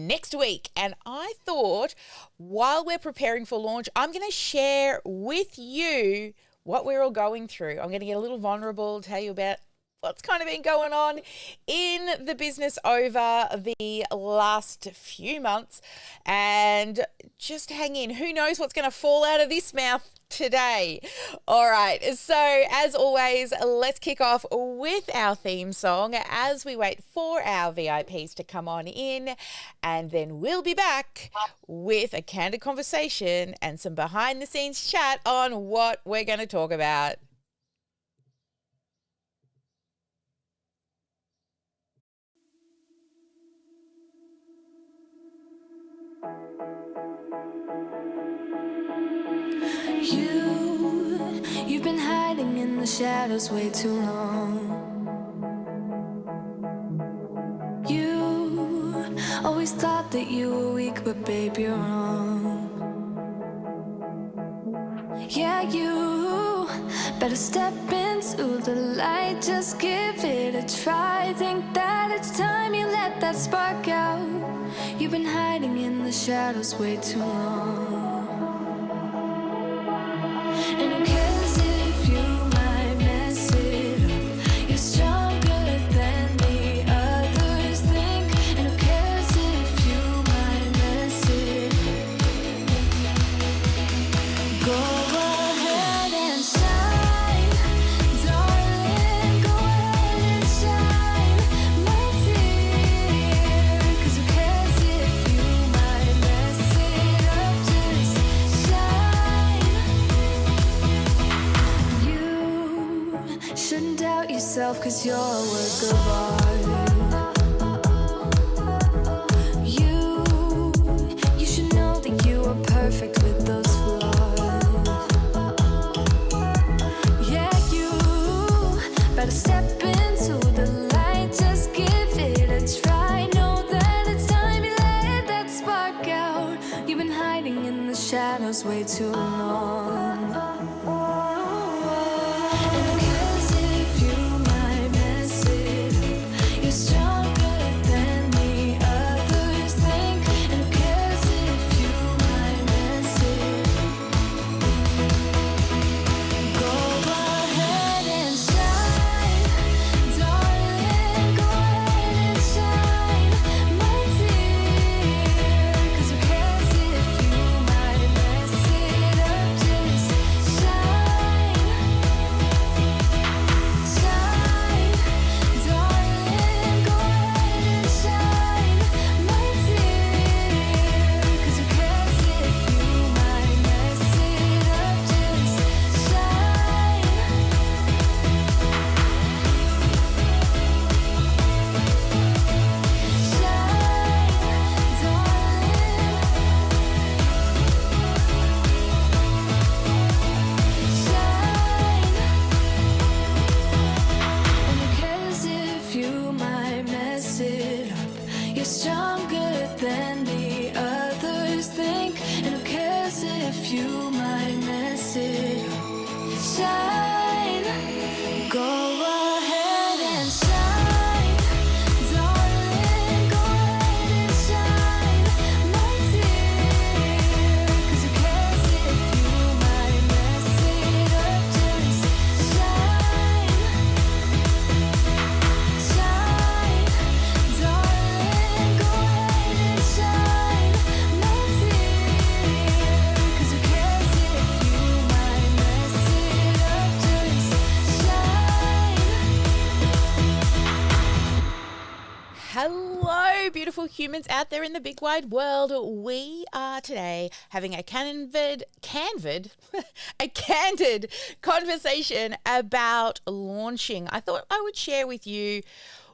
next week. And I thought while we're preparing for launch, I'm going to share with you what we're all going through. I'm going to get a little vulnerable, tell you about what's kind of been going on in the business over the last few months, and just hang in. Who knows what's going to fall out of this mouth today? All right, so as always, let's kick off with our theme song as we wait for our VIPs to come on in, and then we'll be back with a candid conversation and some behind the scenes chat on what we're going to talk about. You've been hiding in the shadows way too long. You always thought that you were weak, but babe, you're wrong. Yeah, you better step into the light, just give it a try. Think that it's time you let that spark out. You've been hiding in the shadows way too long. And who cares if you might mess it up? You're stronger than the others think. And who cares if you might mess it up? Go ahead and shine, darling. Go ahead and shine, my dear. 'Cause who cares if you might mess it up? Just shine. You shouldn't doubt yourself, 'cause you're a work of art. You should know that you are perfect with those flaws. Yeah, you better step into the light, just give it a try. Know that it's time you let that spark out. You've been hiding in the shadows way too long. And who cares if you might mess it up? You're stronger than the others think. And who cares if you might mess it up? Go ahead and shine, darling. Go ahead and shine, my dear. 'Cause who cares if you might mess it up? Just shine, shine, darling. Go ahead and shine, my dear. 'Cause who cares if you might mess it up? Just shine. You're stronger than the others think. And who cares if you might mess it up? Shine. Go ahead and shine, darling. Go ahead and shine, my dear. 'Cause who cares if you might mess it up? Just shine, shine, darling. Go ahead and shine, my dear. 'Cause who cares if you might mess it up? Just shine. Hello, beautiful humans out there in the big wide world. We are today having a a candid conversation about launching. I thought I would share with you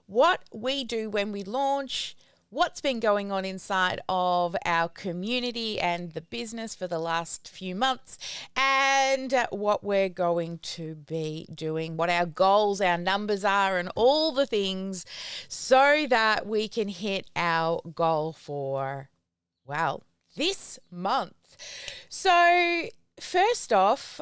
what we do when we launch, what's been going on inside of our community and the business for the last few months, and what we're going to be doing, what our goals, our numbers are, and all the things so that we can hit our goal for, well, this month. So first off,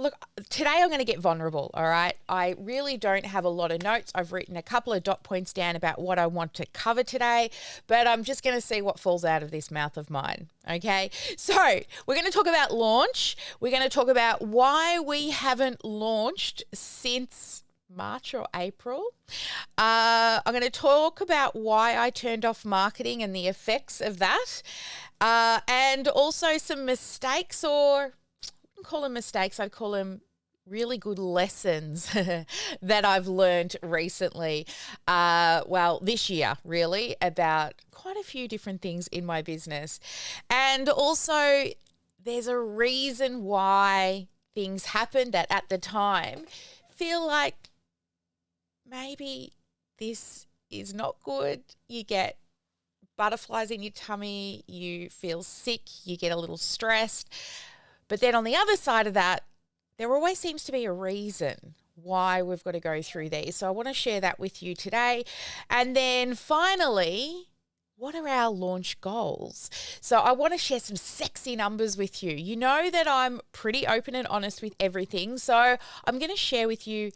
Look, today I'm going to get vulnerable, all right? I really don't have a lot of notes. I've written a couple of dot points down about what I want to cover today, but I'm just going to see what falls out of this mouth of mine, okay? So we're going to talk about launch. We're going to talk about why we haven't launched since March or April. I'm going to talk about why I turned off marketing and the effects of that, and also some mistakes, or call them mistakes, I'd call them really good lessons that I've learned recently. This year, really, about quite a few different things in my business. And also, there's a reason why things happened that at the time feel like maybe this is not good. You get butterflies in your tummy, you feel sick, you get a little stressed. But then on the other side of that, there always seems to be a reason why we've got to go through these. So I want to share that with you today. And then finally, what are our launch goals? So I want to share some sexy numbers with you. You know that I'm pretty open and honest with everything. So I'm going to share with you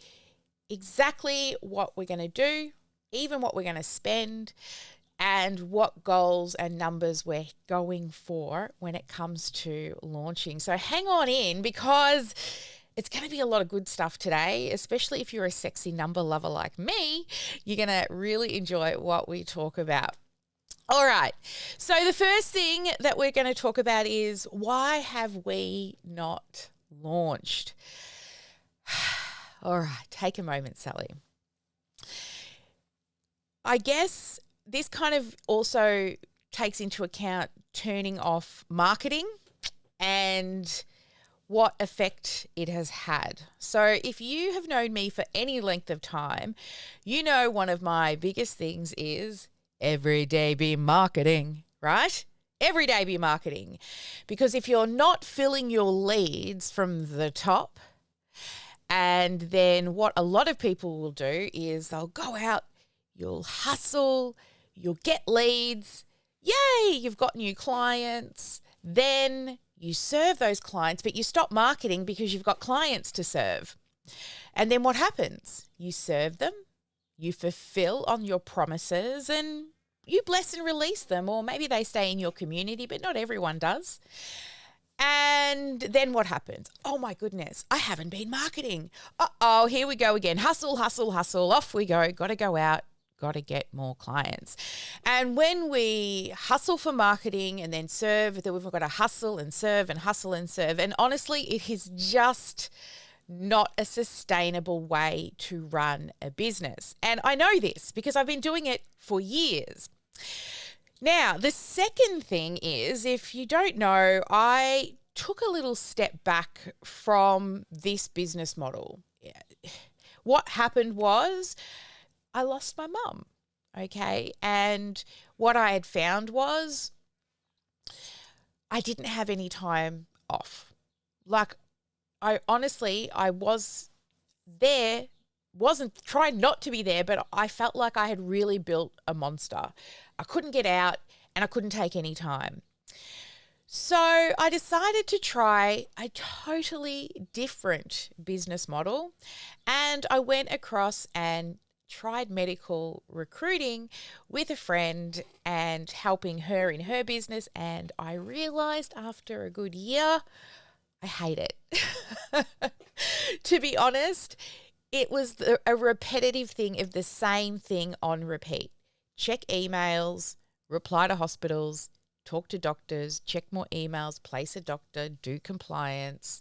exactly what we're going to do, even what we're going to spend, and what goals and numbers we're going for when it comes to launching. So hang on in, because it's going to be a lot of good stuff today, especially if you're a sexy number lover like me. You're going to really enjoy what we talk about. All right. So the first thing that we're going to talk about is, why have we not launched? All right. Take a moment, Sally. I guess this kind of also takes into account turning off marketing and what effect it has had. So if you have known me for any length of time, you know one of my biggest things is everyday be marketing, right? Everyday be marketing. Because if you're not filling your leads from the top, and then what a lot of people will do is they'll go out, you'll hustle, you'll get leads. Yay, you've got new clients. Then you serve those clients, but you stop marketing because you've got clients to serve. And then what happens? You serve them, you fulfill on your promises, and you bless and release them. Or maybe they stay in your community, but not everyone does. And then what happens? Oh my goodness, I haven't been marketing. Uh-oh, here we go again. Hustle, hustle, hustle. Off we go. Got to go out. Got to get more clients. And when we hustle for marketing and then serve, then we've got to hustle and serve and hustle and serve. And honestly, it is just not a sustainable way to run a business. And I know this because I've been doing it for years. Now, the second thing is, if you don't know, I took a little step back from this business model. What happened was, I lost my mum, okay? And what I had found was I didn't have any time off. Like, I was there, wasn't trying not to be there, but I felt like I had really built a monster. I couldn't get out and I couldn't take any time. So I decided to try a totally different business model, and I went across and tried medical recruiting with a friend and helping her in her business, and I realized after a good year, I hate it. To be honest, it was a repetitive thing of the same thing on repeat. Check emails, reply to hospitals, talk to doctors, check more emails, place a doctor, do compliance,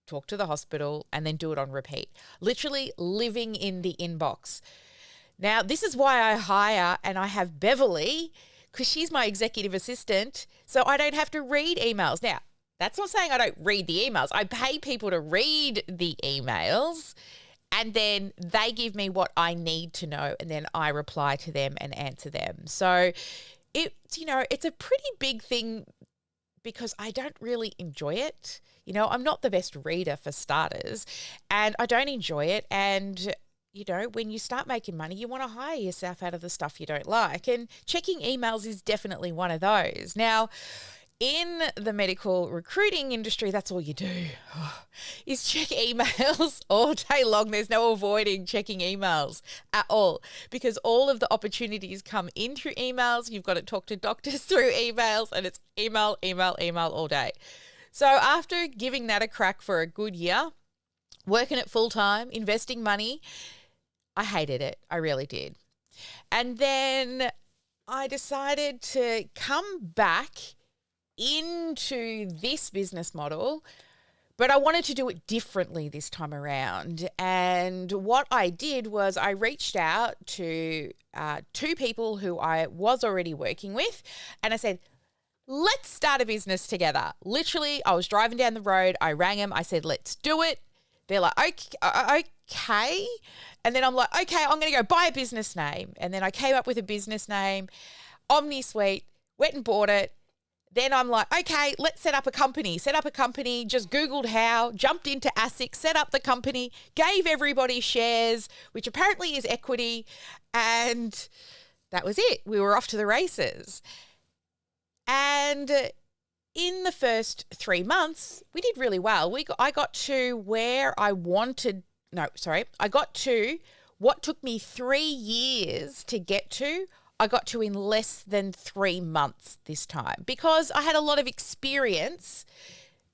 talk to the hospital, and then do it on repeat. Literally living in the inbox. Now, this is why I hire and I have Beverly, because she's my executive assistant, so I don't have to read emails. Now, that's not saying I don't read the emails. I pay people to read the emails, and then they give me what I need to know, and then I reply to them and answer them. So it's a pretty big thing because I don't really enjoy it. I'm not the best reader for starters, and I don't enjoy it. And when you start making money, you want to hire yourself out of the stuff you don't like. And checking emails is definitely one of those. Now, in the medical recruiting industry, that's all you do is check emails all day long. There's no avoiding checking emails at all because all of the opportunities come in through emails. You've got to talk to doctors through emails and it's email, email, email all day. So after giving that a crack for a good year, working it full time, investing money, I hated it. I really did. And then I decided to come back into this business model, but I wanted to do it differently this time around. And what I did was I reached out to 2 people who I was already working with, and I said, let's start a business together. Literally, I was driving down the road. I rang them. I said, let's do it. They're like, okay. And then I'm like, okay, I'm going to go buy a business name. And then I came up with a business name, OmniSuite, went and bought it. Then I'm like, okay, let's set up a company. Just Googled how, jumped into ASIC, set up the company, gave everybody shares, which apparently is equity. And that was it. We were off to the races. And in the first 3 months, we did really well. I got to where I wanted. I got to what took me 3 years to get to. I got to in less than 3 months this time because I had a lot of experience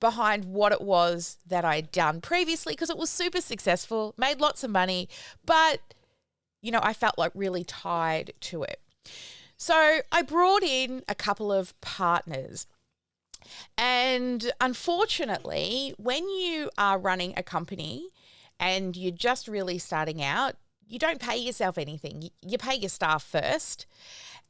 behind what it was that I'd done previously because it was super successful, made lots of money, but, I felt like really tied to it. So I brought in a couple of partners. And unfortunately, when you are running a company and you're just really starting out, you don't pay yourself anything. You pay your staff first.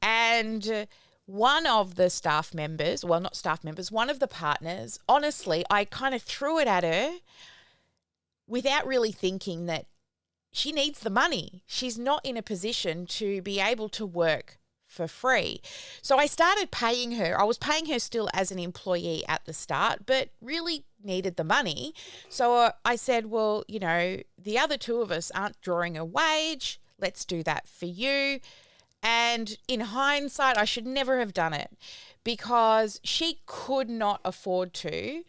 And one of the staff members, one of the partners, honestly, I kind of threw it at her without really thinking that she needs the money. She's not in a position to be able to work for free. So I started paying her. I was paying her still as an employee at the start, but really needed the money. So I said, well, the other 2 of us aren't drawing a wage. Let's do that for you. And in hindsight, I should never have done it because she could not afford to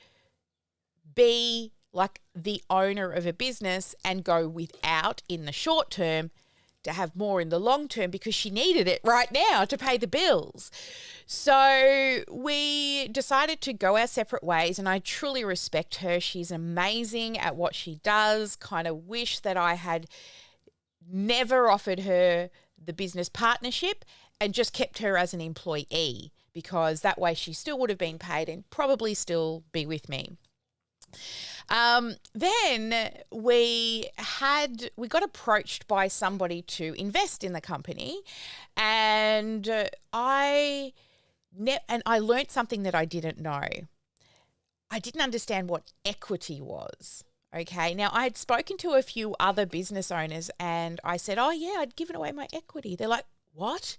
be like the owner of a business and go without in the short term to have more in the long term because she needed it right now to pay the bills. So we decided to go our separate ways, and I truly respect her. She's amazing at what she does. Kind of wish that I had never offered her the business partnership and just kept her as an employee because that way she still would have been paid and probably still be with me. Then we got approached by somebody to invest in the company, and I learned something that I didn't know. I didn't understand what equity was. Okay, now I had spoken to a few other business owners, and I said, "Oh yeah, I'd given away my equity." They're like, "What?"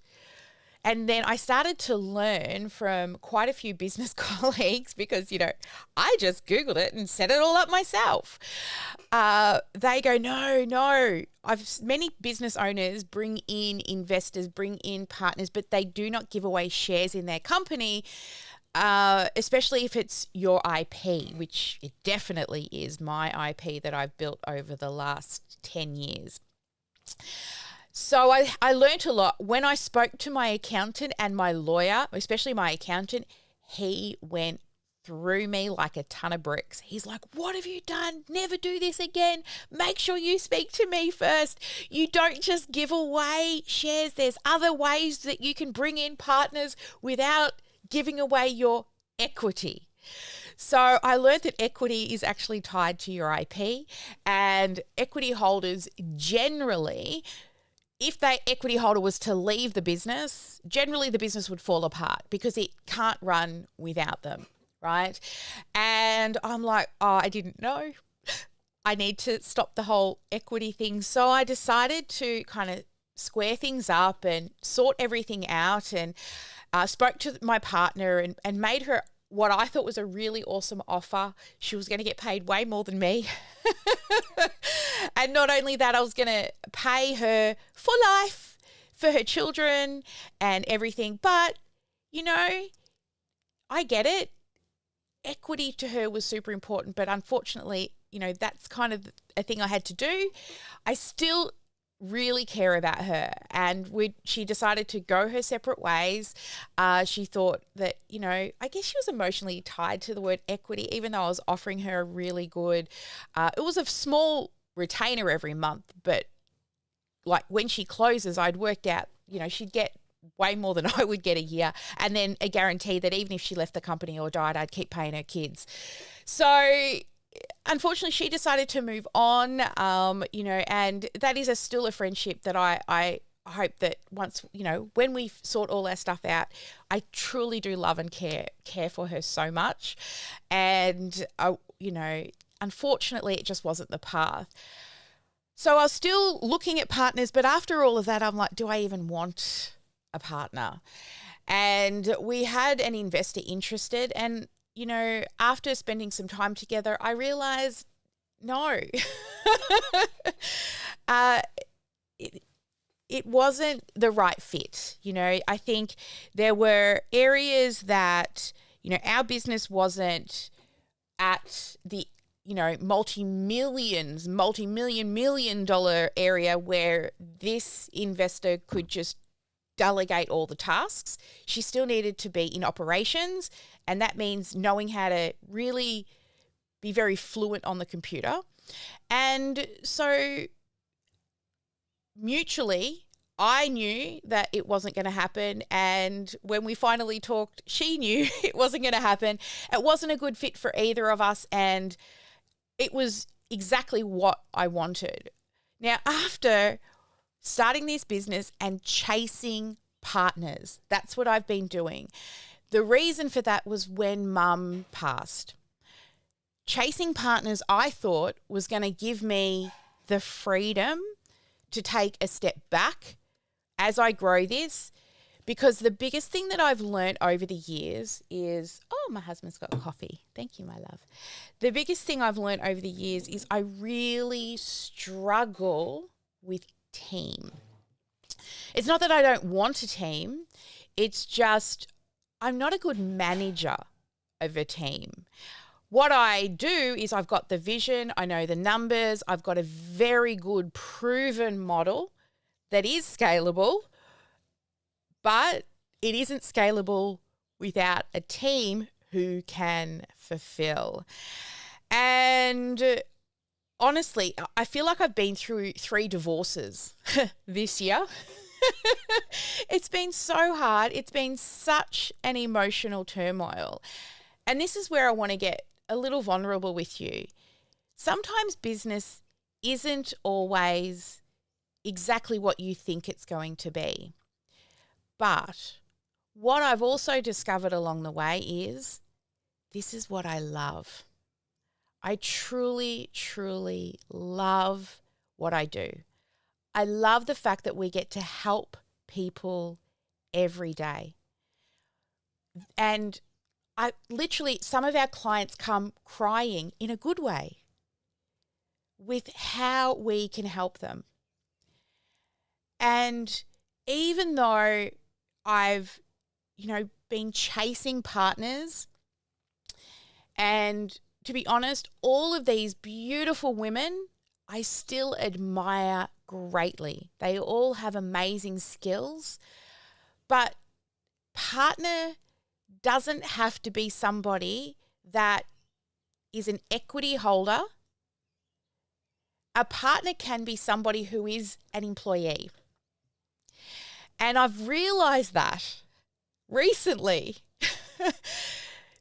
And then I started to learn from quite a few business colleagues because, I just Googled it and set it all up myself. They go, no. Many business owners bring in investors, bring in partners, but they do not give away shares in their company, especially if it's your IP, which it definitely is my IP that I've built over the last 10 years. So I learned a lot. When I spoke to my accountant and my lawyer, especially my accountant, he went through me like a ton of bricks. He's like, "What have you done? Never do this again. Make sure you speak to me first. You don't just give away shares. There's other ways that you can bring in partners without giving away your equity." So I learned that equity is actually tied to your IP, and equity holders generally, if the equity holder was to leave the business, generally the business would fall apart because it can't run without them, right? And I'm like, oh, I didn't know. I need to stop the whole equity thing. So I decided to kind of square things up and sort everything out, and spoke to my partner and made her what I thought was a really awesome offer. She was going to get paid way more than me. And not only that, I was going to pay her for life, for her children and everything. But, I get it. Equity to her was super important, but unfortunately, that's kind of a thing I had to do. I still really care about her, and she decided to go her separate ways. She thought that, I guess she was emotionally tied to the word equity, even though I was offering her a really good, it was a small retainer every month, but like when she closes, I'd worked out, she'd get way more than I would get a year, and then a guarantee that even if she left the company or died, I'd keep paying her kids. So unfortunately, she decided to move on, and that is still a friendship that I hope that once, when we sort all our stuff out, I truly do love and care for her so much. And, unfortunately, it just wasn't the path. So I was still looking at partners, but after all of that, I'm like, do I even want a partner? And we had an investor interested, and after spending some time together, I realized no. It wasn't the right fit. I think there were areas that, our business wasn't at the, multi-million dollar area where this investor could just delegate all the tasks. She still needed to be in operations, and that means knowing how to really be very fluent on the computer. And so mutually, I knew that it wasn't going to happen, and when we finally talked, she knew it wasn't going to happen. It wasn't a good fit for either of us, and it was exactly what I wanted. Now, after starting this business and chasing partners, that's what I've been doing. The reason for that was when Mum passed. Chasing partners, I thought, was going to give me the freedom to take a step back as I grow this, because the biggest thing that I've learned over the years is, my husband's got coffee. Thank you, my love. The biggest thing I've learned over the years is I really struggle with team. It's not that I don't want a team. It's just I'm not a good manager of a team. What I do is I've got the vision, I know the numbers, I've got a very good proven model that is scalable, but it isn't scalable without a team who can fulfill. And honestly, I feel like I've been through 3 divorces this year. It's been so hard. It's been such an emotional turmoil. And this is where I want to get a little vulnerable with you. Sometimes business isn't always exactly what you think it's going to be. But what I've also discovered along the way is this is what I love. I truly, truly love what I do. I love the fact that we get to help people every day. And some of our clients come crying in a good way with how we can help them. And even though I've, been chasing partners, and to be honest, all of these beautiful women, I still admire greatly. They all have amazing skills, but partner doesn't have to be somebody that is an equity holder. A partner can be somebody who is an employee. And I've realized that recently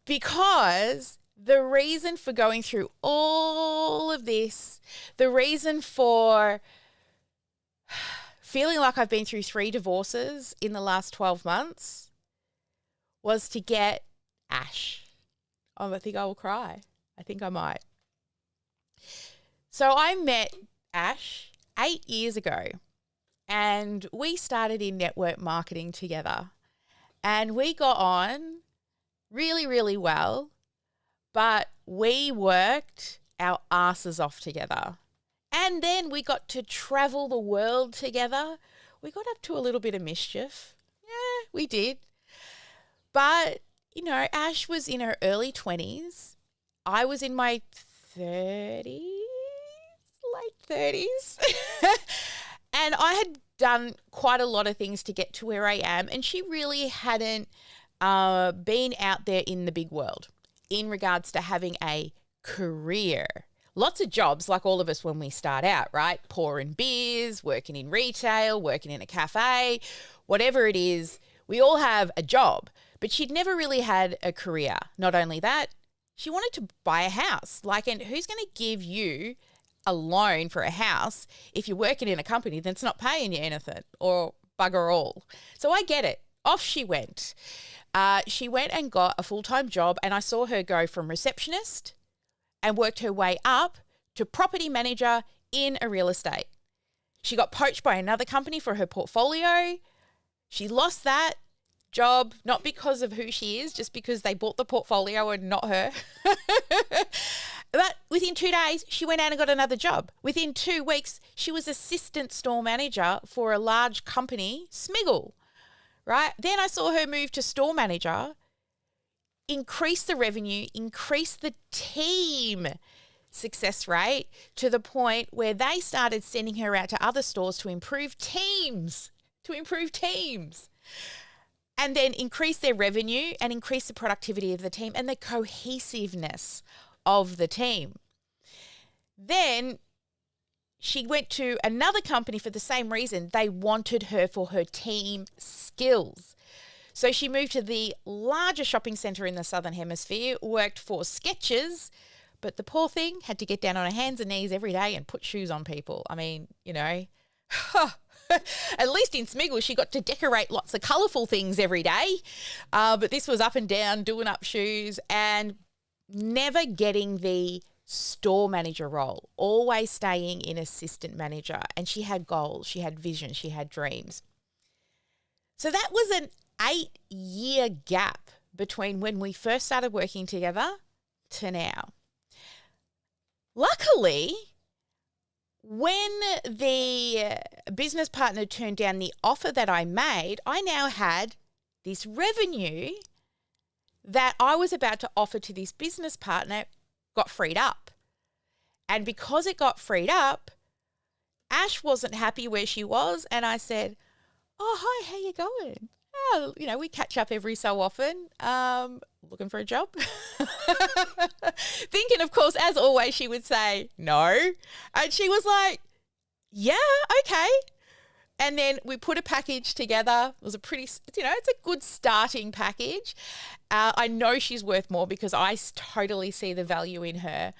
because the reason for going through all of this, the reason for feeling like I've been through 3 divorces in the last 12 months was to get Ash. I think I will cry. I think I might. So I met Ash 8 years ago, and we started in network marketing together, and we got on really, really well, but we worked our asses off together. And then we got to travel the world together. We got up to a little bit of mischief. Yeah, we did. But Ash was in her early 20s. I was in my 30s, late 30s. And I had done quite a lot of things to get to where I am. And she really hadn't been out there in the big world in regards to having a career. Lots of jobs, like all of us when we start out, right? Pouring beers, working in retail, working in a cafe, whatever it is, we all have a job. But she'd never really had a career. Not only that, she wanted to buy a house. And who's going to give you a loan for a house if you're working in a company that's not paying you anything or bugger all? So I get it. Off she went. She went and got a full-time job, and I saw her go from receptionist and worked her way up to property manager in a real estate. She got poached by another company for her portfolio. She lost that job, not because of who she is, just because they bought the portfolio and not her. But within 2 days, she went out and got another job. Within 2 weeks, she was assistant store manager for a large company, Smiggle, right? Then I saw her move to store manager, increase the revenue, increase the team success rate to the point where they started sending her out to other stores to improve teams, and then increase their revenue and increase the productivity of the team and the cohesiveness of the team. Then she went to another company for the same reason. They wanted her for her team skills. So she moved to the largest shopping centre in the Southern Hemisphere, worked for Skechers, but the poor thing had to get down on her hands and knees every day and put shoes on people. I mean, at least in Smiggle, she got to decorate lots of colourful things every day. But this was up and down, doing up shoes and never getting the store manager role, always staying in assistant manager. And she had goals, she had vision, she had dreams. So that was an 8-year gap between when we first started working together to now. Luckily, when the business partner turned down the offer that I made, I now had this revenue that I was about to offer to this business partner got freed up. And because it got freed up, Ash wasn't happy where she was. And I said, "Oh, hi, how you going? Oh, we catch up every so often. Looking for a job?" Thinking, of course, as always, she would say no. And she was like, "Yeah, okay." And then we put a package together. It was it's a good starting package. I know she's worth more because I totally see the value in her.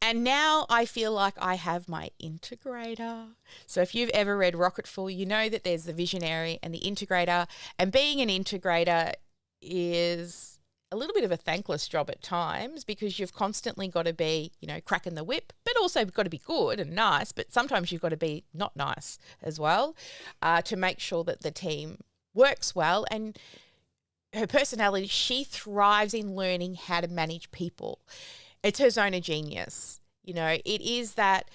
And now I feel like I have my integrator. So if you've ever read Rocket Full, you know that there's the visionary and the integrator. And being an integrator is a little bit of a thankless job at times because you've constantly got to be, cracking the whip, but also got to be good and nice. But sometimes you've got to be not nice as well to make sure that the team works well. And her personality, she thrives in learning how to manage people. It's her zone of genius. It is that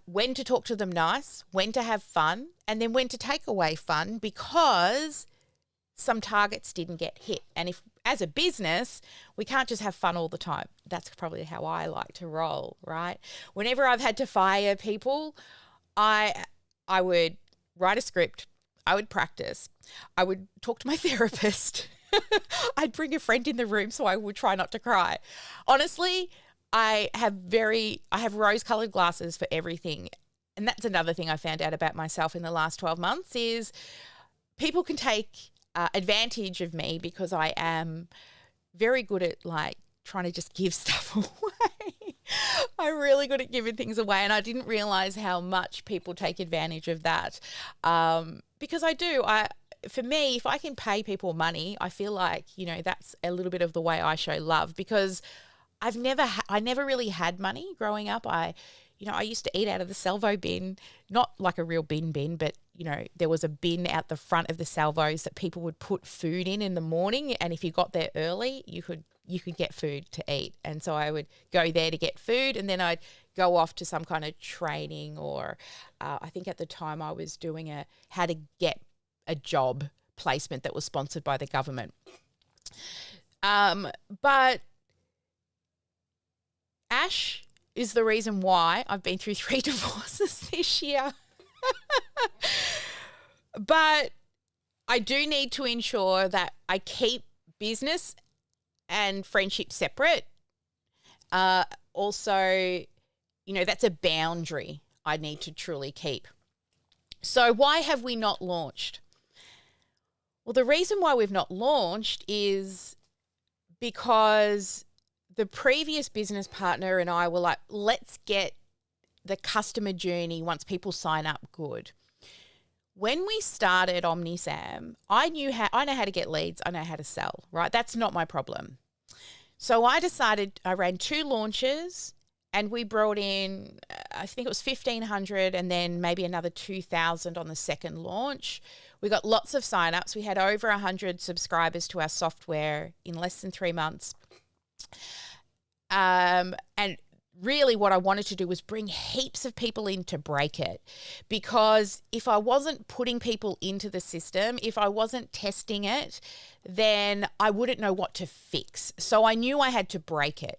when to talk to them nice, when to have fun, and then when to take away fun because some targets didn't get hit. And if, as a business, we can't just have fun all the time. That's probably how I like to roll, right? Whenever I've had to fire people, I would write a script. I would practice. I would talk to my therapist. I'd bring a friend in the room so I would try not to cry. Honestly, I have rose-colored glasses for everything. And that's another thing I found out about myself in the last 12 months is people can take advantage of me because I am very good at trying to just give stuff away. I'm really good at giving things away, and I didn't realize how much people take advantage of that because I do. For me, if I can pay people money, I feel like, that's a little bit of the way I show love because I never really had money growing up. I used to eat out of the salvo bin, not like a real bin, but, there was a bin out the front of the salvos that people would put food in the morning. And if you got there early, you could get food to eat. And so I would go there to get food and then I'd go off to some kind of training or I think at the time I was doing how to get a job placement that was sponsored by the government. But Ash is the reason why I've been through 3 divorces this year. But I do need to ensure that I keep business and friendship separate. Also, that's a boundary I need to truly keep. So why have we not launched? Well, the reason why we've not launched is because the previous business partner and I were like, let's get the customer journey once people sign up good. When we started OmniSam, I know how to get leads. I know how to sell, right? That's not my problem. So I decided I ran 2 launches and we brought in, I think it was 1,500 and then maybe another 2,000 on the second launch. We got lots of signups. We had over 100 subscribers to our software in less than 3 months. And really what I wanted to do was bring heaps of people in to break it, because if I wasn't putting people into the system, if I wasn't testing it, then I wouldn't know what to fix. So I knew I had to break it.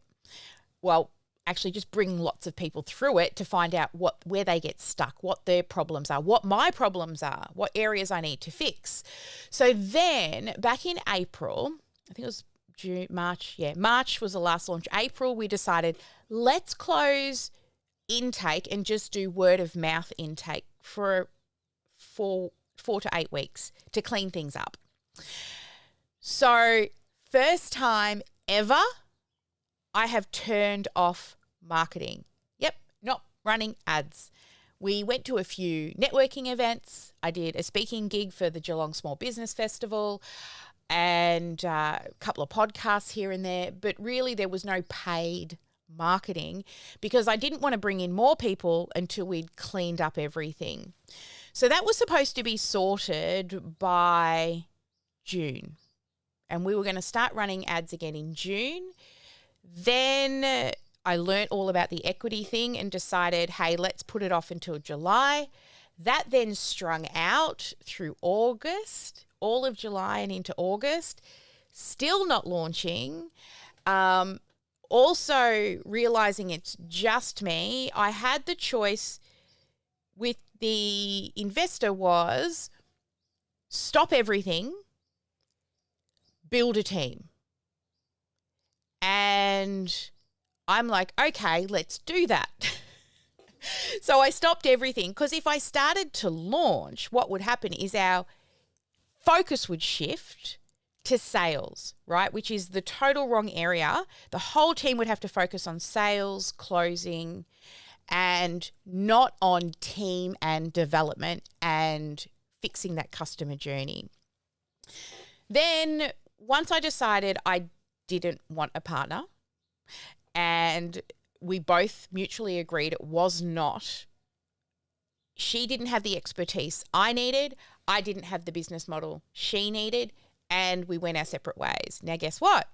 Well, actually just bring lots of people through it to find out where they get stuck, what their problems are, what my problems are, what areas I need to fix. So then back in April, I think it was March was the last launch. April, we decided let's close intake and just do word of mouth intake for 4 to 8 weeks to clean things up. So first time ever, I have turned off marketing. Yep, not running ads. We went to a few networking events. I did a speaking gig for the Geelong Small Business Festival and a couple of podcasts here and there, but really there was no paid marketing because I didn't want to bring in more people until we'd cleaned up everything. So that was supposed to be sorted by June, and we were going to start running ads again in June. Then I learnt all about the equity thing and decided, hey, let's put it off until July. That then strung out through August, all of July and into August, still not launching. Also realizing it's just me, I had the choice with the investor was stop everything, build a team. And I'm like, okay, let's do that. So I stopped everything because if I started to launch, what would happen is our focus would shift to sales, right? Which is the total wrong area. The whole team would have to focus on sales, closing, and not on team and development and fixing that customer journey. Then once I decided I didn't want a partner and we both mutually agreed it was not, she didn't have the expertise I needed, I didn't have the business model she needed, and we went our separate ways. Now, guess what?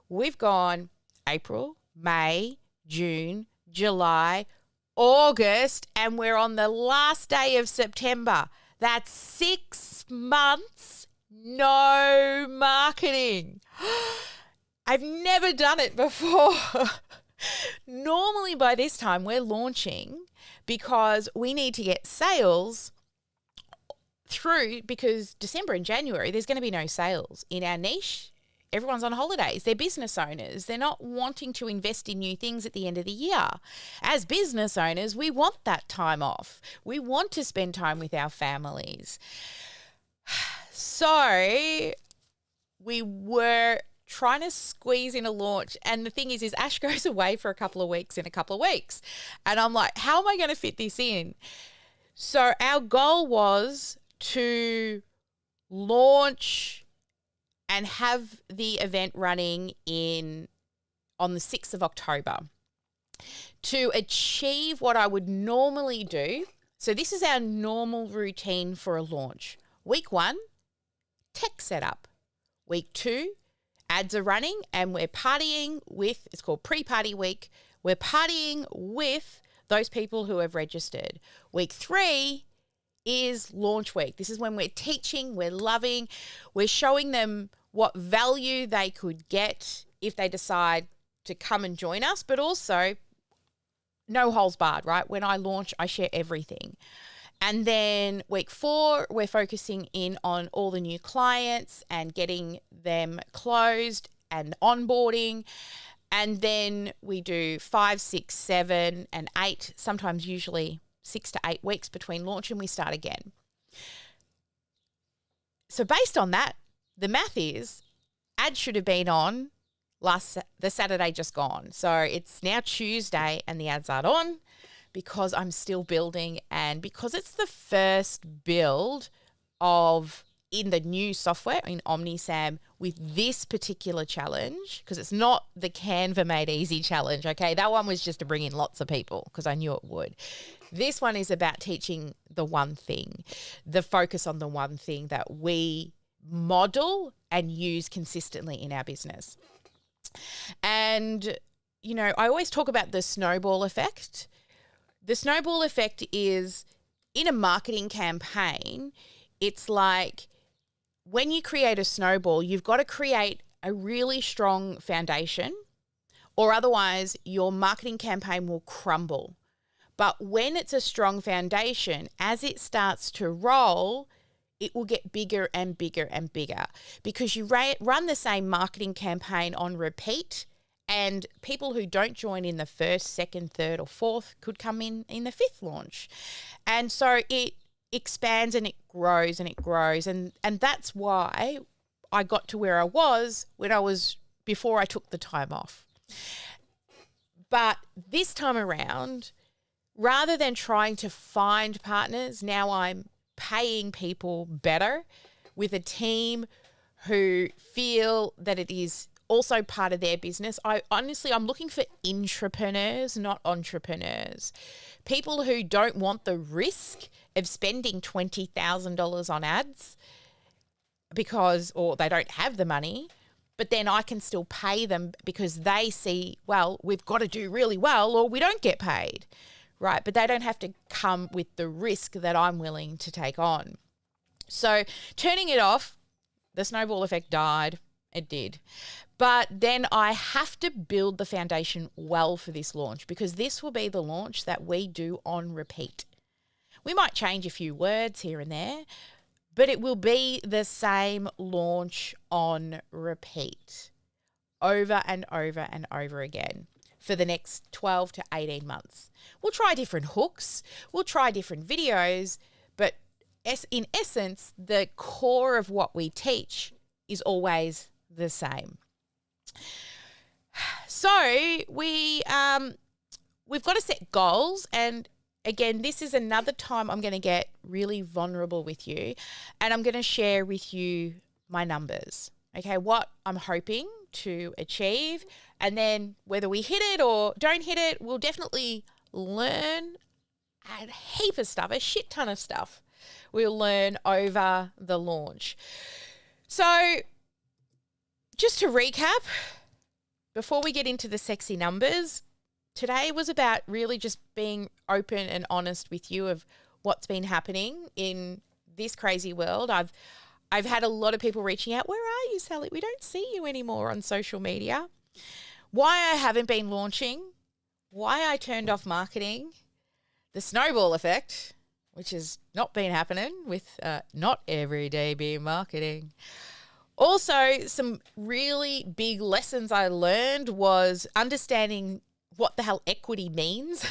We've gone April, May, June, July, August, and we're on the last day of September. That's 6 months, no marketing. I've never done it before. Normally by this time we're launching because we need to get sales through, because December and January there's going to be no sales in our niche. Everyone's on holidays. They're business owners. They're not wanting to invest in new things at the end of the year. As business owners, we want that time off. We want to spend time with our families. So we were trying to squeeze in a launch. And the thing is Ash goes away for a couple of weeks in a couple of weeks. And I'm like, how am I going to fit this in? So our goal was to launch and have the event running on the 6th of October to achieve what I would normally do. So this is our normal routine for a launch. Week 1, tech setup. Week 2, ads are running and we're partying with, it's called pre-party week. We're partying with those people who have registered. Week 3 is launch week. This is when we're teaching, we're loving, we're showing them what value they could get if they decide to come and join us, but also no holes barred, right? When I launch, I share everything. And then week 4, we're focusing in on all the new clients and getting them closed and onboarding. And then we do 5, 6, 7, and 8, sometimes usually 6 to 8 weeks between launch, and we start again. So based on that, the math is ads should have been on the Saturday just gone. So it's now Tuesday and the ads aren't on because I'm still building, and because it's the first build in the new software in OmniSam with this particular challenge, because it's not the Canva Made Easy challenge, okay? That one was just to bring in lots of people because I knew it would. This one is about teaching the one thing, the focus on the one thing that we model and use consistently in our business. And, you know, I always talk about the snowball effect. The snowball effect is in a marketing campaign, it's like when you create a snowball, you've got to create a really strong foundation, or otherwise your marketing campaign will crumble. But when it's a strong foundation, as it starts to roll, it will get bigger and bigger and bigger because you run the same marketing campaign on repeat, and people who don't join in the first, second, third, or fourth could come in the 5th launch. And so it expands and it grows and it grows. And that's why I got to where I was before I took the time off. But this time around, rather than trying to find partners, now I'm paying people better with a team who feel that it is also part of their business. I'm looking for intrapreneurs, not entrepreneurs. People who don't want the risk of spending $20,000 on ads or they don't have the money, but then I can still pay them because they see, well, we've got to do really well or we don't get paid. Right, but they don't have to come with the risk that I'm willing to take on. So turning it off, the snowball effect died. It did. But then I have to build the foundation well for this launch because this will be the launch that we do on repeat. We might change a few words here and there, but it will be the same launch on repeat over and over and over again for the next 12 to 18 months. We'll try different hooks, we'll try different videos, but in essence, the core of what we teach is always the same. So we've got to set goals, and again, this is another time I'm going to get really vulnerable with you, and I'm going to share with you my numbers, okay, what I'm hoping to achieve. And then whether we hit it or don't hit it, we'll definitely learn a heap of stuff, a shit ton of stuff we'll learn over the launch. So just to recap, before we get into the sexy numbers, today was about really just being open and honest with you of what's been happening in this crazy world. I've had a lot of people reaching out, where are you, Sally? We don't see you anymore on social media. Why I haven't been launching, why I turned off marketing, the snowball effect, which has not been happening with not every day being marketing. Also, some really big lessons I learned was understanding what the hell equity means.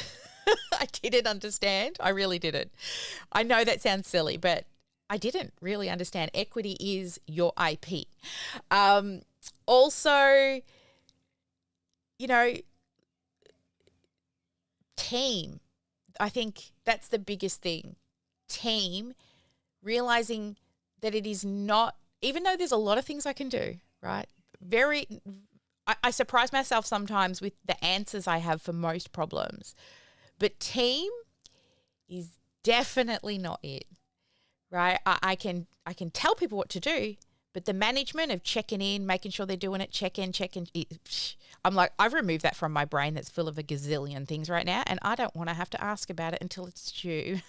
I didn't understand. I really didn't. I know that sounds silly, but I didn't really understand. Equity is your IP. Also, you know, team. I think that's the biggest thing. Team, realizing that it is not, even though there's a lot of things I can do, right? I surprise myself sometimes with the answers I have for most problems. But team is definitely not it, right? I can tell people what to do, but the management of checking in, making sure they're doing it, check in. I'm like, I've removed that from my brain that's full of a gazillion things right now, and I don't want to have to ask about it until it's due.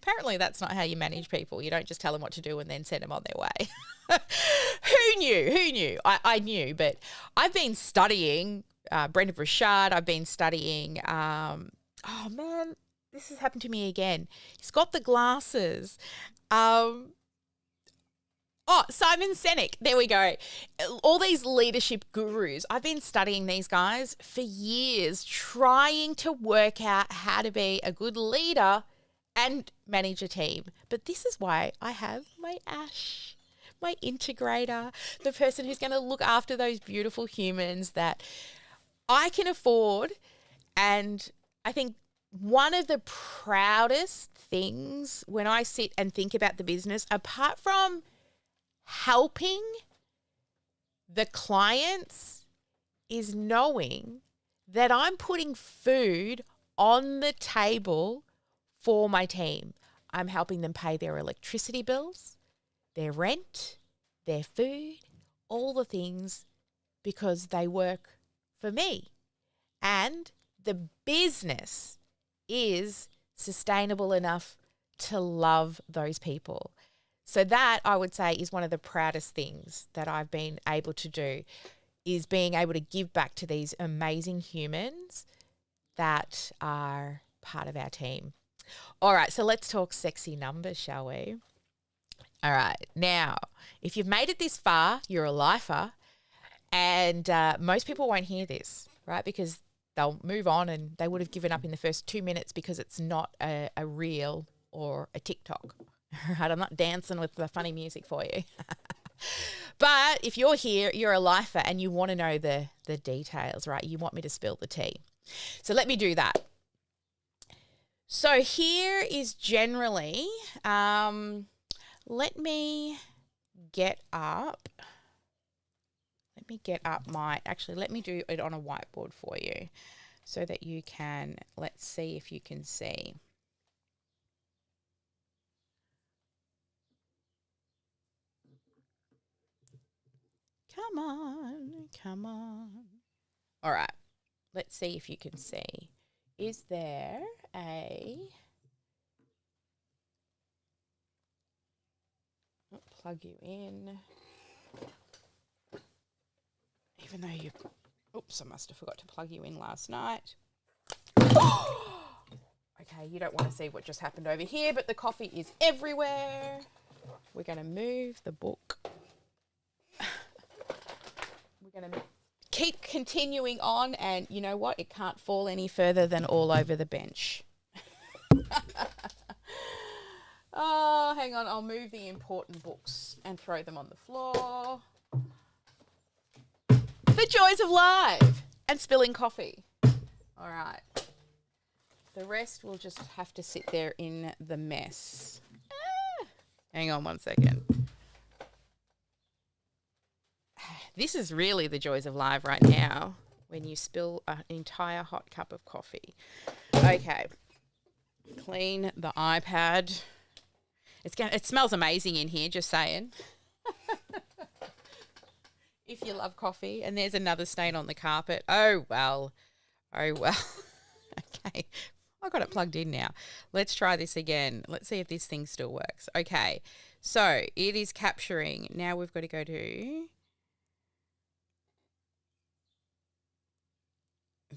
Apparently that's not how you manage people. You don't just tell them what to do and then send them on their way. Who knew? Who knew? I knew, but I've been studying Brendan Burchard. I've been studying, oh man, this has happened to me again. He's got the glasses. Simon Sinek. There we go. All these leadership gurus. I've been studying these guys for years, trying to work out how to be a good leader and manage a team. But this is why I have my Ash, my integrator, the person who's going to look after those beautiful humans that I can afford. And I think one of the proudest things when I sit and think about the business, apart from helping the clients, is knowing that I'm putting food on the table for my team. I'm helping them pay their electricity bills, their rent, their food, all the things, because they work for me. And the business is sustainable enough to love those people. So that, I would say, is one of the proudest things that I've been able to do, is being able to give back to these amazing humans that are part of our team. All right, so let's talk sexy numbers, shall we? All right, now, if you've made it this far, you're a lifer, and most people won't hear this, right? Because they'll move on and they would have given up in the first 2 minutes because it's not a reel or a TikTok. Right, I'm not dancing with the funny music for you. But if you're here, you're a lifer and you want to know the details, right? You want me to spill the tea. So let me do that. So here is generally, let me get up let me do it on a whiteboard for you so that you can, let's see if you can see. Come on, come on. All right, let's see if you can see. Is there I'll plug you in. Even though oops, I must have forgot to plug you in last night. Okay, you don't want to see what just happened over here, but the coffee is everywhere. We're going to move the book. We're going to keep continuing on, and you know what? It can't fall any further than all over the bench. Oh, hang on. I'll move the important books and throw them on the floor. The joys of live and spilling coffee. All right. The rest will just have to sit there in the mess. Hang on one second. This is really the joys of live right now, when you spill an entire hot cup of coffee. Okay. Clean the iPad. It smells amazing in here, just saying. If you love coffee. And there's another stain on the carpet. Oh, well. Oh, well. Okay. I got it plugged in now. Let's try this again. Let's see if this thing still works. Okay. So it is capturing. Now we've got to go to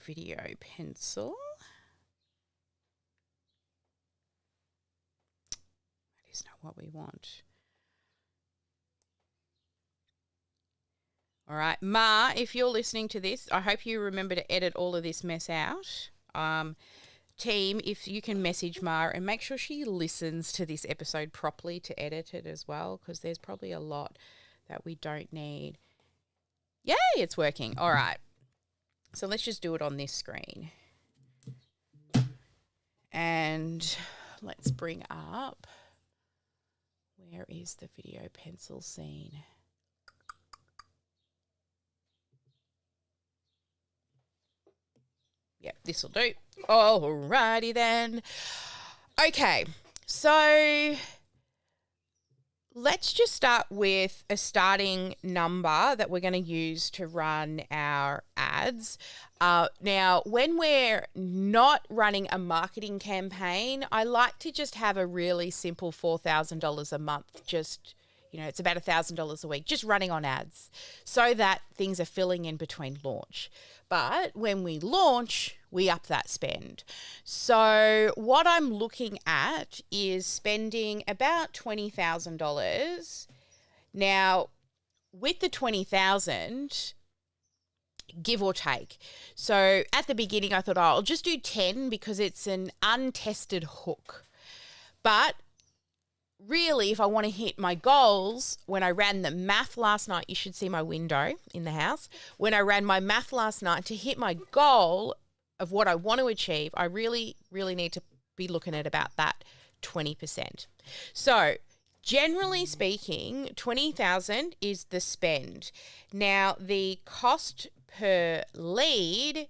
video pencil. That is not what we want. All right, Ma, if you're listening to this, I hope you remember to edit all of this mess out. Team, if you can message Ma and make sure she listens to this episode properly to edit it as well, because there's probably a lot that we don't need. Yay, it's working. All right. So let's just do it on this screen. And let's bring up, where is the video pencil scene? Yep, this will do. Alrighty then. Okay, so let's just start with a starting number that we're going to use to run our ads. Now, when we're not running a marketing campaign, I like to just have a really simple $4,000 a month, just, it's about $1,000 a week, just running on ads so that things are filling in between launch. But when we launch, we up that spend. So what I'm looking at is spending about $20,000. Now, with the $20,000, give or take. So at the beginning, I thought, I'll just do 10 because it's an untested hook. But really, if I want to hit my goals, when I ran the math last night, you should see my window in the house. When I ran my math last night to hit my goal of what I want to achieve, I really, really need to be looking at about that 20%. So generally speaking, 20,000 is the spend. Now, the cost per lead,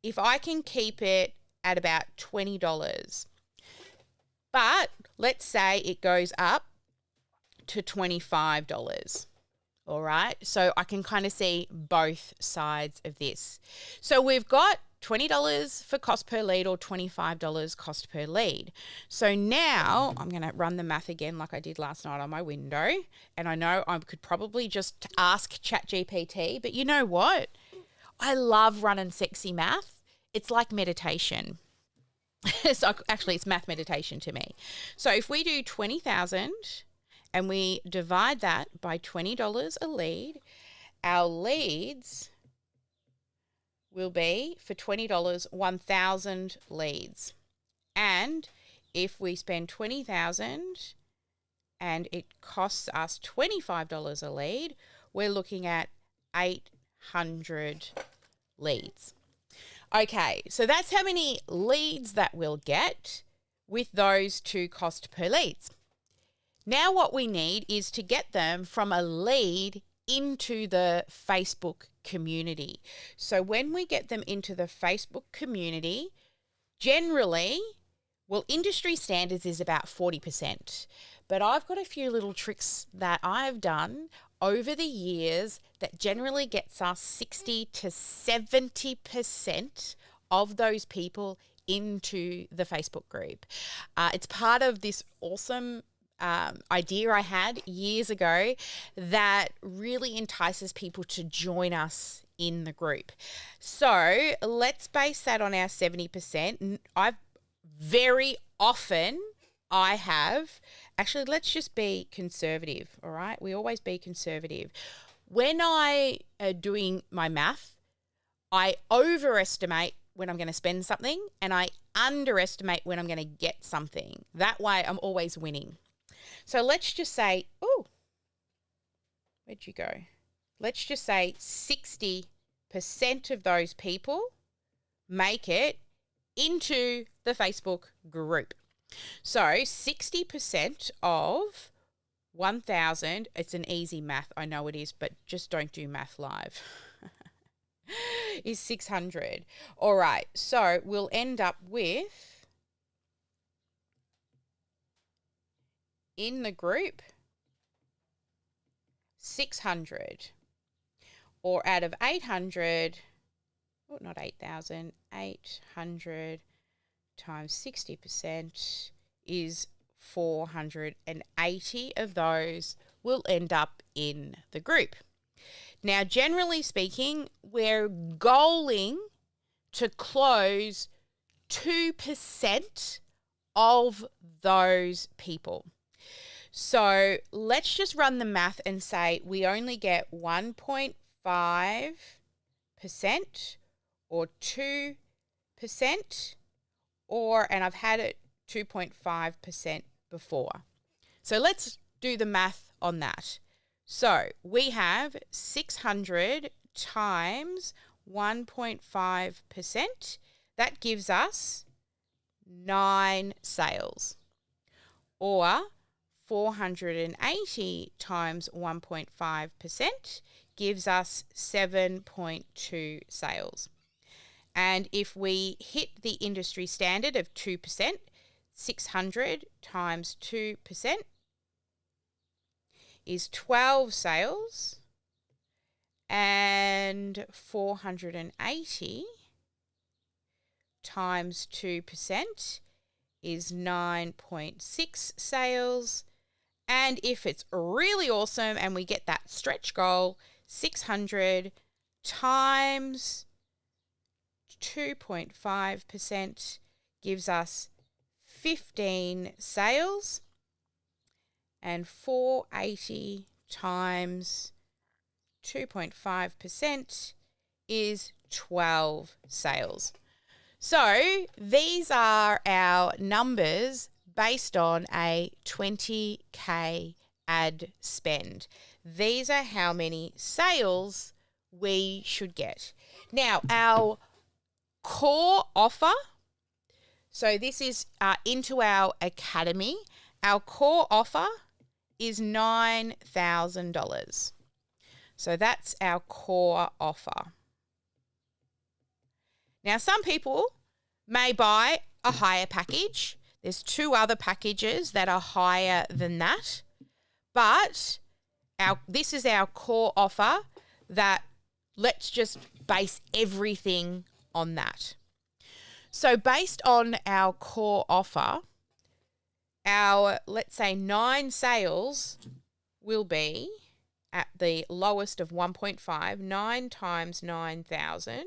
if I can keep it at about $20, but let's say it goes up to $25. All right. So I can kind of see both sides of this. So we've got $20 for cost per lead or $25 cost per lead. So now I'm going to run the math again like I did last night on my window. And I know I could probably just ask ChatGPT, but you know what? I love running sexy math. It's like meditation. So actually, it's math meditation to me. So if we do 20,000 and we divide that by $20 a lead, our leads will be for $20, 1,000 leads. And if we spend 20,000 and it costs us $25 a lead, we're looking at 800 leads. Okay, so that's how many leads that we'll get with those two cost per leads. Now what we need is to get them from a lead into the Facebook community. So when we get them into the Facebook community, generally, industry standards is about 40%. But I've got a few little tricks that I've done over the years that generally gets us 60 to 70% of those people into the Facebook group. It's part of this awesome idea I had years ago that really entices people to join us in the group. So let's base that on our 70%. Actually, let's just be conservative, all right? We always be conservative. When I am doing my math, I overestimate when I'm going to spend something and I underestimate when I'm going to get something. That way I'm always winning. So let's just say, where'd you go? Let's just say 60% of those people make it into the Facebook group. So 60% of 1,000, it's an easy math, I know it is, but just don't do math live, is 600. All right, so we'll end up with, in the group, 600. Or out of 800, not 8,000, 800 times 60% is 480 of those will end up in the group. Now, generally speaking, we're goaling to close 2% of those people. So let's just run the math and say we only get 1.5% or 2%, and I've had it 2.5% before. So let's do the math on that. So we have 600 times 1.5%. That gives us 9 sales. Or 480 times 1.5% gives us 7.2 sales. And if we hit the industry standard of 2%, 600 times 2% is 12 sales, and 480 times 2% is 9.6 sales. And if it's really awesome and we get that stretch goal, 600 times 2.5% gives us 15 sales, and 480 times 2.5% is 12 sales. So these are our numbers based on a 20K ad spend. These are how many sales we should get. Now, our core offer, so this is into our academy, our core offer is $9,000. So that's our core offer. Now, some people may buy a higher package. There's 2 other packages that are higher than that. But this is our core offer that let's just base everything on that. So based on our core offer, our, let's say, 9 sales will be at the lowest of 1.5. 9 times 9,000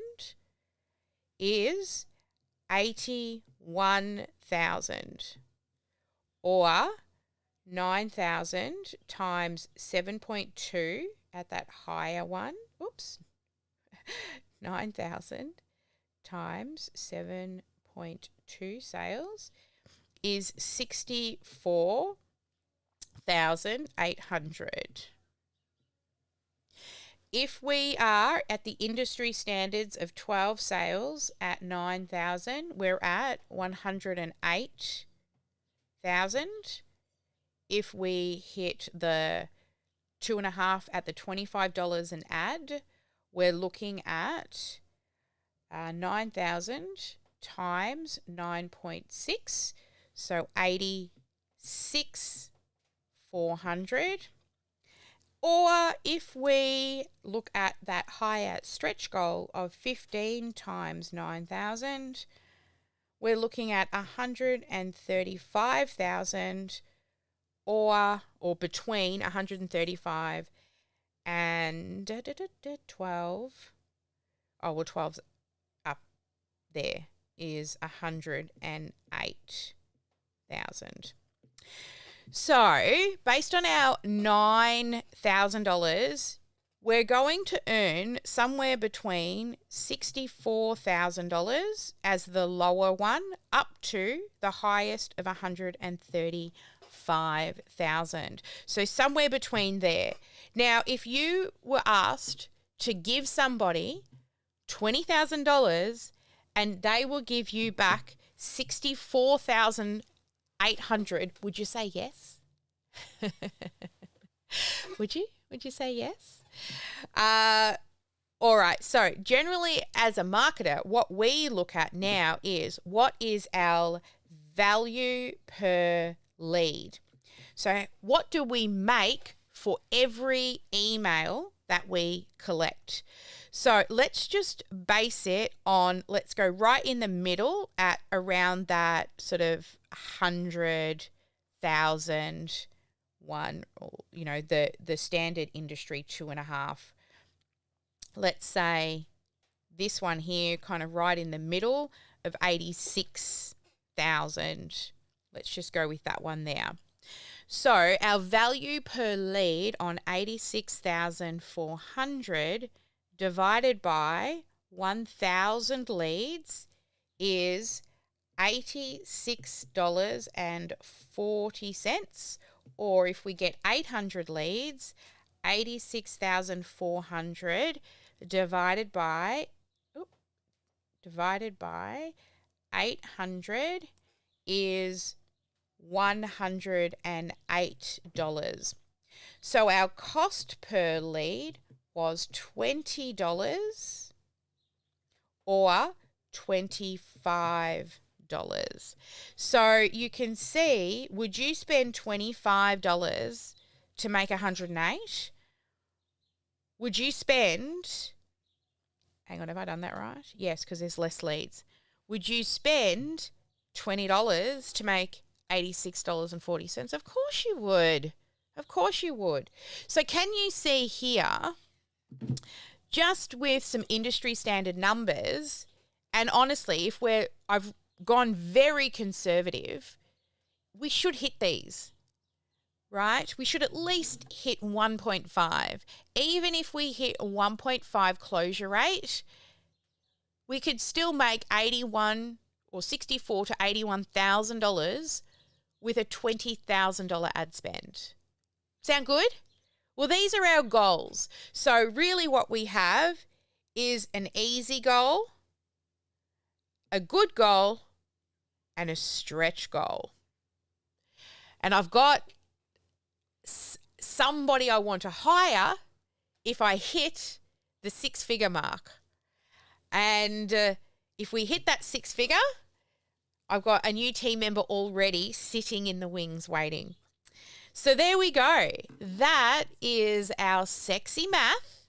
is 81,000, or 9,000 times 7.2 at that higher one. Oops. 9,000 times 7.2 sales is 64,800. If we are at the industry standards of 12 sales at 9,000, we're at 108,000. If we hit the 2.5 at the $25 an ad, we're looking at 9,000 times 9.6, so 86,400. Or if we look at that higher stretch goal of 15 times 9,000, we're looking at 135,000, or between 135 and 12. Oh, well, 12's up there, is 108,000. So, based on our $9,000, we're going to earn somewhere between $64,000 as the lower one, up to the highest of 135,000. So, somewhere between there. Now, if you were asked to give somebody $20,000 and they will give you back 64,800, would you say yes? Would you say yes? All right. So generally, as a marketer, what we look at now is what is our value per lead. So what do we make for every email that we collect? So let's just base it on, let's go right in the middle at around that sort of 100,000 one, or, you know, the standard industry 2.5. Let's say this one here, kind of right in the middle of 86,000. Let's just go with that one there. So our value per lead on 86,400 divided by 1,000 leads is $86.40. Or if we get 800 leads, 86,400 divided by 800 is $108. So our cost per lead was $20 or $25. So you can see, would you spend $25 to make 108, would you spend, hang on, have I done that right? Yes, because there's less leads. Would you spend $20 to make $86.40? Of course you would. Of course you would. So can you see here, just with some industry standard numbers, and honestly, I've gone very conservative, we should hit these, right? We should at least hit 1.5. Even if we hit a 1.5 closure rate, we could still make $81 or $64 to $81,000 with a $20,000 ad spend. Sound good? Well, these are our goals. So really what we have is an easy goal, a good goal, and a stretch goal. And I've got somebody I want to hire if I hit the 6-figure mark. And if we hit that 6-figure, I've got a new team member already sitting in the wings waiting. So there we go. That is our sexy math.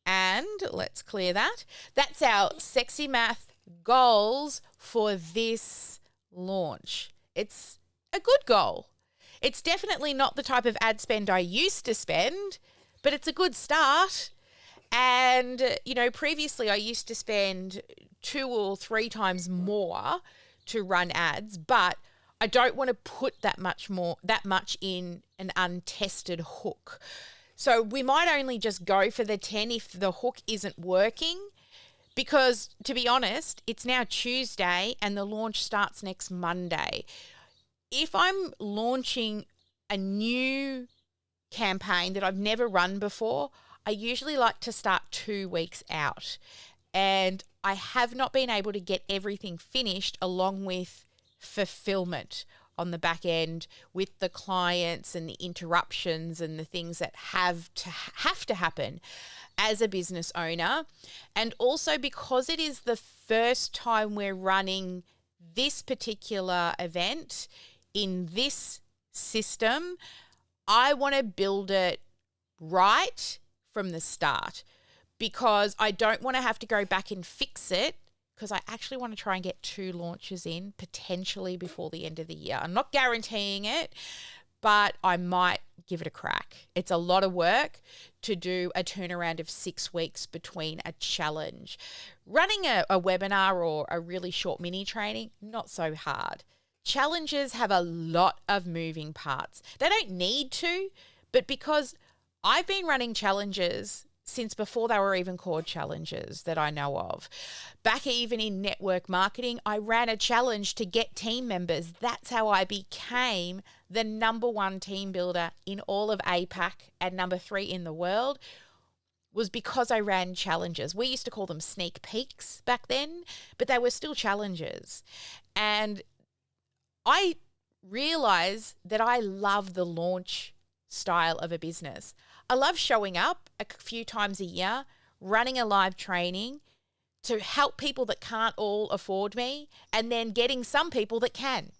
And let's clear that. That's our sexy math goals for this launch. It's a good goal. It's definitely not the type of ad spend I used to spend, but it's a good start. And, previously I used to spend 2 or 3 times more to run ads, but I don't want to put that much in an untested hook. So we might only just go for the 10 if the hook isn't working, because to be honest, it's now Tuesday and the launch starts next Monday. If I'm launching a new campaign that I've never run before, I usually like to start 2 weeks out. And I have not been able to get everything finished along with fulfillment on the back end with the clients and the interruptions and the things that have to happen as a business owner. And also because it is the first time we're running this particular event in this system, I want to build it right from the start, because I don't want to have to go back and fix it, because I actually want to try and get 2 launches in potentially before the end of the year. I'm not guaranteeing it, but I might give it a crack. It's a lot of work to do a turnaround of 6 weeks between a challenge. Running a webinar or a really short mini training, not so hard. Challenges have a lot of moving parts. They don't need to, but because I've been running challenges since before they were even called challenges that I know of. Back even in network marketing, I ran a challenge to get team members. That's how I became the #1 team builder in all of APAC and #3 in the world, was because I ran challenges. We used to call them sneak peeks back then, but they were still challenges. And I realized that I love the launch style of a business. I love showing up a few times a year, running a live training to help people that can't all afford me, and then getting some people that can.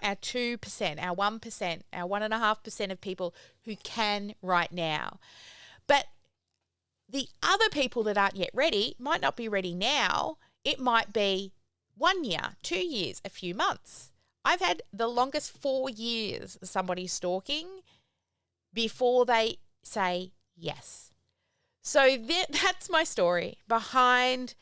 Our 2%, our 1%, our 1.5% of people who can right now. But the other people that aren't yet ready might not be ready now. It might be 1 year, 2 years, a few months. I've had the longest 4 years somebody stalking before they say yes. So that's my story behind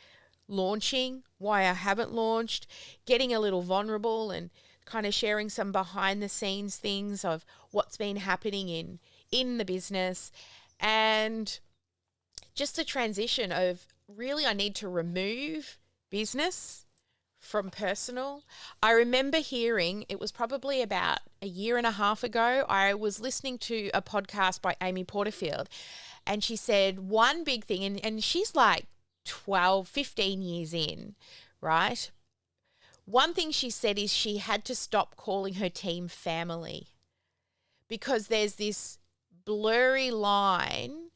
launching, why I haven't launched, getting a little vulnerable and kind of sharing some behind the scenes things of what's been happening in the business, and just a transition of really I need to remove business from personal. I remember hearing, it was probably about a year and a half ago, I was listening to a podcast by Amy Porterfield, and she said one big thing, and she's like 12, 15 years in, right? One thing she said is she had to stop calling her team family, because there's this blurry line.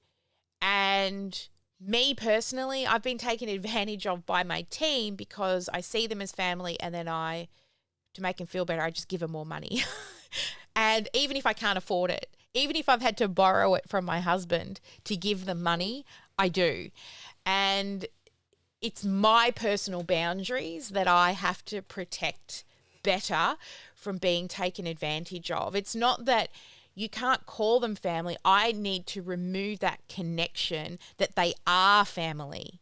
And me personally, I've been taken advantage of by my team because I see them as family, and then to make them feel better, I just give them more money. And even if I can't afford it, Even if I've had to borrow it from my husband to give them money, I do. And it's my personal boundaries that I have to protect better from being taken advantage of. It's not that you can't call them family. I need to remove that connection that they are family,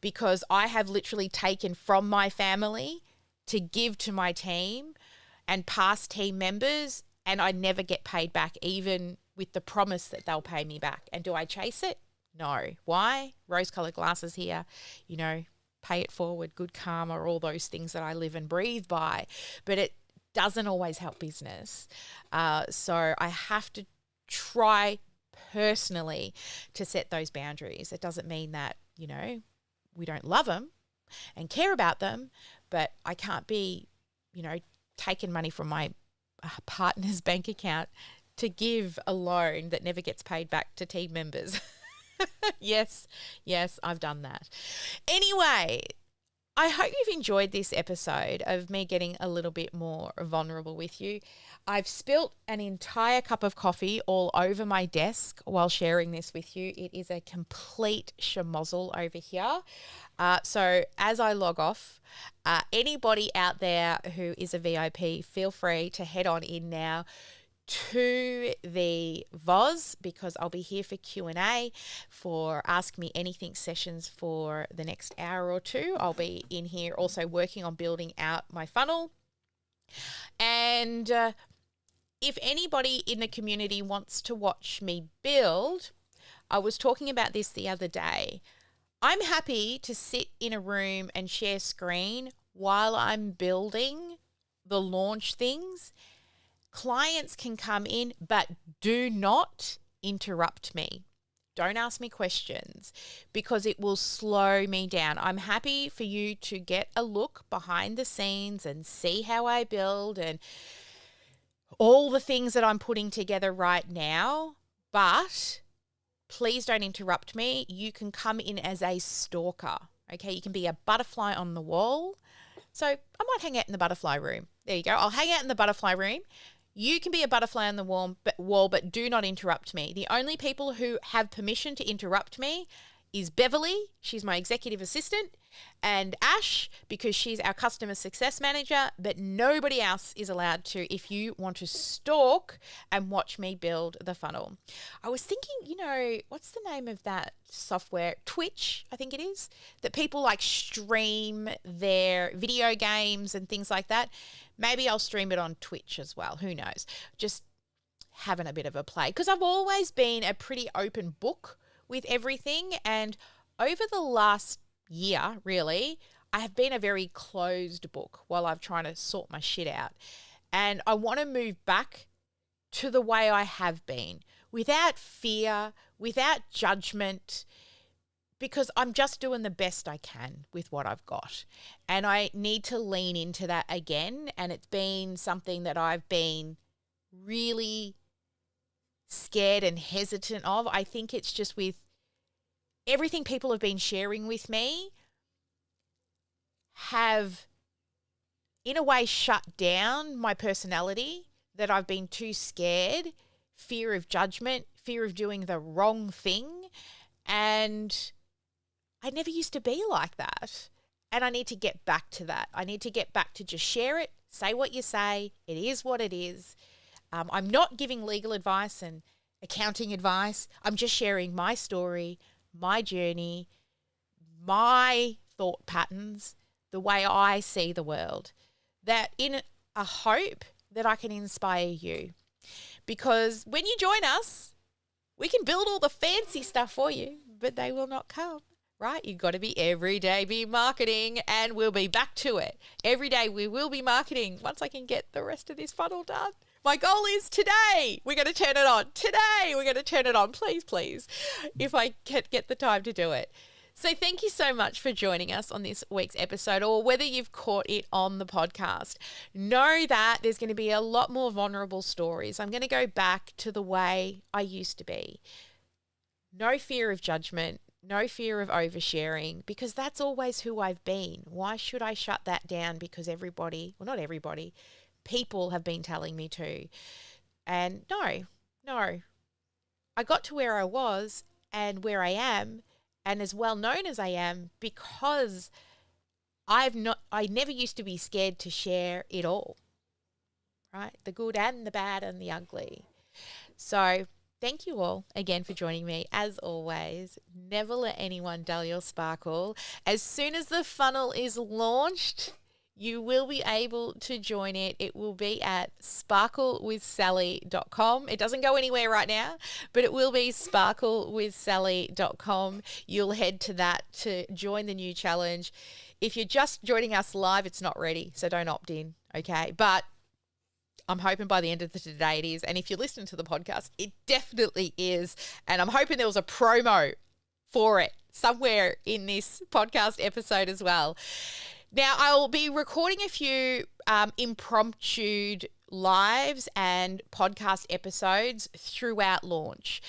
because I have literally taken from my family to give to my team and past team members, and I never get paid back, even with the promise that they'll pay me back. And do I chase it? No. Why? Rose-colored glasses here, pay it forward, good karma, all those things that I live and breathe by. But it doesn't always help business. So I have to try personally to set those boundaries. It doesn't mean that, we don't love them and care about them, but I can't be, taking money from my partner's bank account to give a loan that never gets paid back to team members. Yes, I've done that. Anyway, I hope you've enjoyed this episode of me getting a little bit more vulnerable with you. I've spilt an entire cup of coffee all over my desk while sharing this with you. It is a complete schmozzle over here. So as I log off, anybody out there who is a VIP, feel free to head on in now to the VOZ, because I'll be here for Q&A, for Ask Me Anything sessions for the next hour or two. I'll be in here also working on building out my funnel. And if anybody in the community wants to watch me build, I was talking about this the other day. I'm happy to sit in a room and share screen while I'm building the launch things. Clients can come in, but do not interrupt me. Don't ask me questions, because it will slow me down. I'm happy for you to get a look behind the scenes and see how I build and all the things that I'm putting together right now, but please don't interrupt me. You can come in as a stalker, okay? You can be a butterfly on the wall. So I might hang out in the butterfly room. There you go. I'll hang out in the butterfly room. You can be a butterfly on the wall, but do not interrupt me. The only people who have permission to interrupt me is Beverly, she's my executive assistant, and Ash, because she's our customer success manager, but nobody else is allowed to if you want to stalk and watch me build the funnel. I was thinking, what's the name of that software? Twitch, I think it is, that people like stream their video games and things like that. Maybe I'll stream it on Twitch as well. Who knows? Just having a bit of a play, because I've always been a pretty open book with everything. And over the last year, really, I have been a very closed book while I'm trying to sort my shit out. And I want to move back to the way I have been, without fear, without judgment, because I'm just doing the best I can with what I've got. And I need to lean into that again. And it's been something that I've been really scared and hesitant of. I think it's just with everything people have been sharing with me have in a way shut down my personality, that I've been too scared, fear of judgment, fear of doing the wrong thing. And I never used to be like that. And I need to get back to that. I need to get back to just share it, say what you say. It is what it is. I'm not giving legal advice and accounting advice. I'm just sharing my story, my journey, my thought patterns, the way I see the world, that in a hope that I can inspire you. Because when you join us, we can build all the fancy stuff for you, but they will not come, right? You've got to be everyday be marketing, and we'll be back to it. Every day we will be marketing once I can get the rest of this funnel done. My goal is today, we're going to turn it on. Today, we're going to turn it on. Please, please, if I can get the time to do it. So thank you so much for joining us on this week's episode, or whether you've caught it on the podcast. Know that there's going to be a lot more vulnerable stories. I'm going to go back to the way I used to be. No fear of judgment, no fear of oversharing, because that's always who I've been. Why should I shut that down? Because everybody, well, not everybody, people have been telling me to. And no, I got to where I was and where I am and as well known as I am because I never used to be scared to share it all, right? The good and the bad and the ugly. So thank you all again for joining me. As always, never let anyone dull your sparkle. As soon as the funnel is launched, you will be able to join it. It will be at sparklewithsally.com. It doesn't go anywhere right now, but it will be sparklewithsally.com. You'll head to that to join the new challenge. If you're just joining us live, it's not ready, so don't opt in, okay? But I'm hoping by the end of the day it is. And if you're listening to the podcast, it definitely is. And I'm hoping there was a promo for it somewhere in this podcast episode as well. Now, I will be recording a few impromptu lives and podcast episodes throughout launch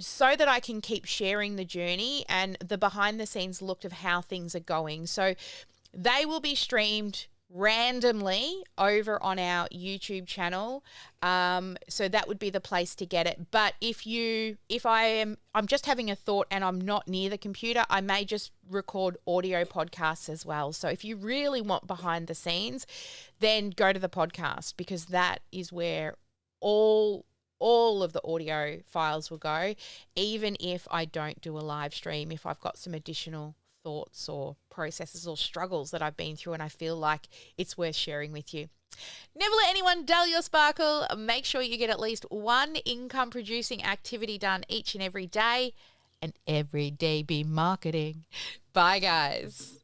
so that I can keep sharing the journey and the behind the scenes look of how things are going. So they will be streamed randomly over on our YouTube channel. So that would be the place to get it. But I'm just having a thought and I'm not near the computer, I may just record audio podcasts as well. So if you really want behind the scenes, then go to the podcast because that is where all of the audio files will go, even if I don't do a live stream, if I've got some additional thoughts or processes or struggles that I've been through and I feel like it's worth sharing with you. Never let anyone dull your sparkle. Make sure you get at least one income producing activity done each and every day, and every day be marketing. Bye, guys.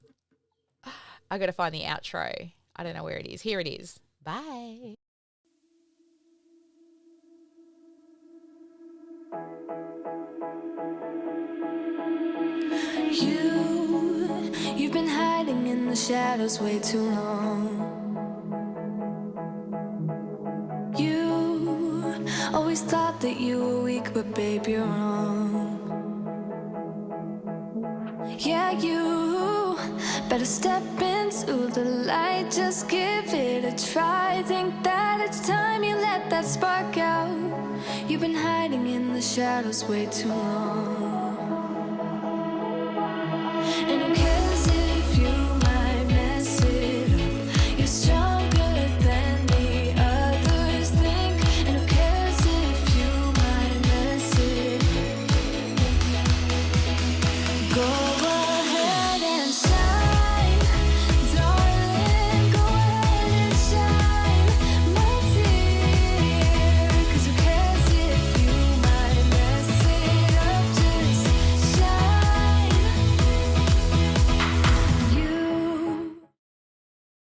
I got to find the outro. I don't know where it is. Here it is. Bye. You've been hiding in the shadows way too long. You always thought that you were weak, but babe, you're wrong. Yeah, you better step into the light, just give it a try. Think that it's time you let that spark out. You've been hiding in the shadows way too long.